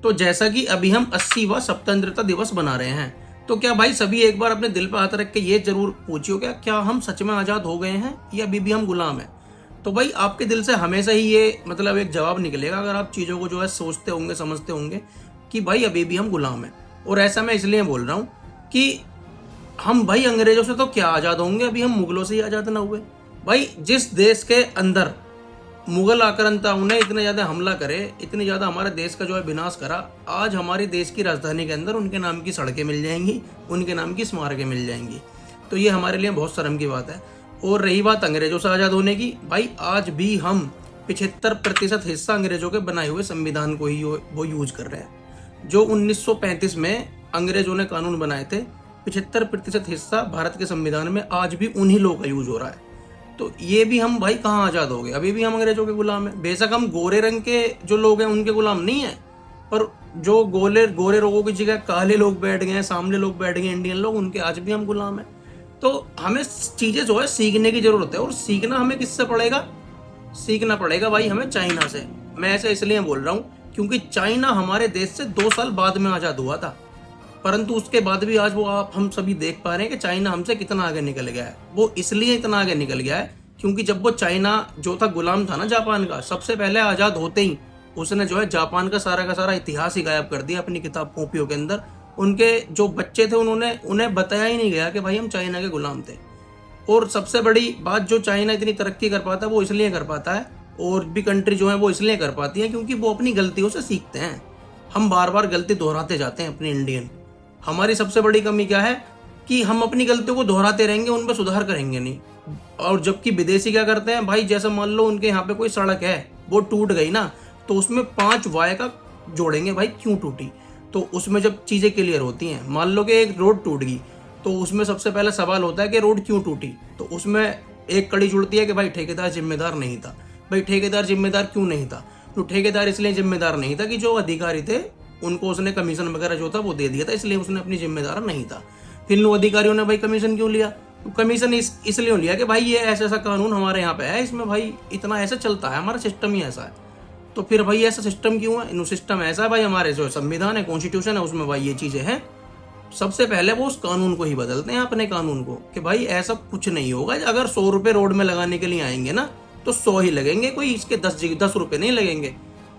तो जैसा कि अभी हम 80वां स्वतंत्रता दिवस बना रहे हैं, तो क्या भाई सभी एक बार अपने दिल पर हाथ रख के ये जरूर पूछियो क्या हम सच में आज़ाद हो गए हैं या अभी भी हम गुलाम हैं। तो भाई आपके दिल से हमेशा ही ये मतलब एक जवाब निकलेगा अगर आप चीज़ों को जो है सोचते होंगे, समझते होंगे कि भाई अभी भी हम गुलाम हैं। और ऐसा मैं इसलिए बोल रहा हूँ कि हम भाई अंग्रेजों से तो क्या आज़ाद होंगे, अभी हम मुगलों से ही आज़ाद ना हुए। भाई जिस देश के अंदर मुगल आक्रांताओं ने इतने ज़्यादा हमला करे, इतनी ज़्यादा हमारे देश का जो है विनाश करा, आज हमारे देश की राजधानी के अंदर उनके नाम की सड़कें मिल जाएंगी, उनके नाम की स्मारकें मिल जाएंगी। तो ये हमारे लिए बहुत शर्म की बात है। और रही बात अंग्रेजों से आज़ाद होने की, भाई आज भी हम 75% हिस्सा अंग्रेजों के बनाए हुए संविधान को ही वो यूज कर रहे हैं। जो 1935 में अंग्रेजों ने कानून बनाए थे, 75% हिस्सा भारत के संविधान में आज भी उन्हीं लोगों का यूज हो रहा है। तो ये भी हम भाई कहाँ आज़ाद हो गए, अभी भी हम अंग्रेजों के गुलाम हैं। बेशक हम गोरे रंग के जो लोग हैं उनके गुलाम नहीं है, पर जो गोरे लोगों की जगह काले लोग बैठ गए हैं, सामने लोग बैठ गए इंडियन लोग, उनके आज भी हम गुलाम हैं। तो हमें चीज़ें जो है सीखने की जरूरत है, और सीखना हमें किससे पड़ेगा? सीखना पड़ेगा भाई हमें चाइना से। मैं ऐसे इसलिए बोल रहा हूँ क्योंकि चाइना हमारे देश से 2 साल बाद में आज़ाद हुआ था, परंतु उसके बाद भी आज वो हम सभी देख पा रहे हैं कि चाइना हमसे कितना आगे निकल गया है। वो इसलिए इतना आगे निकल गया है क्योंकि जब वो चाइना जो था गुलाम था ना जापान का, सबसे पहले आज़ाद होते ही उसने जो है जापान का सारा इतिहास ही गायब कर दिया अपनी किताब कॉपियों के अंदर। उनके जो बच्चे थे उन्हें बताया ही नहीं गया कि भाई हम चाइना के गुलाम थे। और सबसे बड़ी बात, जो चाइना इतनी तरक्की कर पाता है वो इसलिए कर पाता है, और भी कंट्री जो है वो इसलिए कर पाती है क्योंकि वो अपनी गलतियों से सीखते हैं। हम बार बार गलती दोहराते जाते हैं अपने इंडियन। हमारी सबसे बड़ी कमी क्या है कि हम अपनी गलतियों को दोहराते रहेंगे, उन पर सुधार करेंगे नहीं। और जबकि विदेशी क्या करते हैं भाई, जैसे मान लो उनके यहाँ पे कोई सड़क है वो टूट गई ना, तो उसमें 5 वाय का जोड़ेंगे भाई क्यों टूटी। तो उसमें जब चीज़ें क्लियर होती हैं, मान लो कि एक रोड टूट गई, तो उसमें सबसे पहला सवाल होता है कि रोड क्यों टूटी। तो उसमें एक कड़ी जुड़ती है कि भाई ठेकेदार जिम्मेदार नहीं था। भाई ठेकेदार जिम्मेदार क्यों नहीं था? तो ठेकेदार इसलिए जिम्मेदार नहीं था कि जो अधिकारी थे उनको उसने कमीशन वगैरह जो था वो दे दिया था, इसलिए उसने अपनी जिम्मेदार नहीं था। फिर इन अधिकारियों ने भाई कमीशन क्यों लिया? तो कमीशन इसलिए लिया कि भाई ये ऐसा कानून हमारे यहाँ पे है, इसमें भाई इतना ऐसा चलता है, हमारा सिस्टम ही ऐसा है। तो फिर भाई ऐसा सिस्टम क्यों है? इन सिस्टम ऐसा है भाई, हमारे जो संविधान है, कॉन्स्टिट्यूशन है, उसमें भाई ये चीज़ें हैं। सबसे पहले वो उस कानून को ही बदलते हैं, अपने कानून को, कि भाई ऐसा कुछ नहीं होगा। अगर 100 रुपये रोड में लगाने के लिए आएंगे ना तो 100 ही लगेंगे, कोई इसके 10 रुपये नहीं लगेंगे।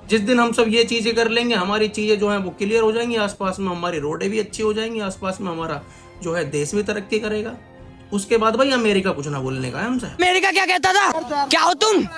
जिस दिन हम सब ये चीज़ें कर लेंगे, हमारी चीज़ें जो हैं वो क्लियर हो जाएंगी, आसपास में हमारी रोडें भी अच्छी हो जाएंगी, आसपास में हमारा जो है देश भी तरक्की करेगा। उसके बाद भाई अमेरिका कुछ ना बोलने का है हमसे। अमेरिका क्या कहता था, क्या हो तुम?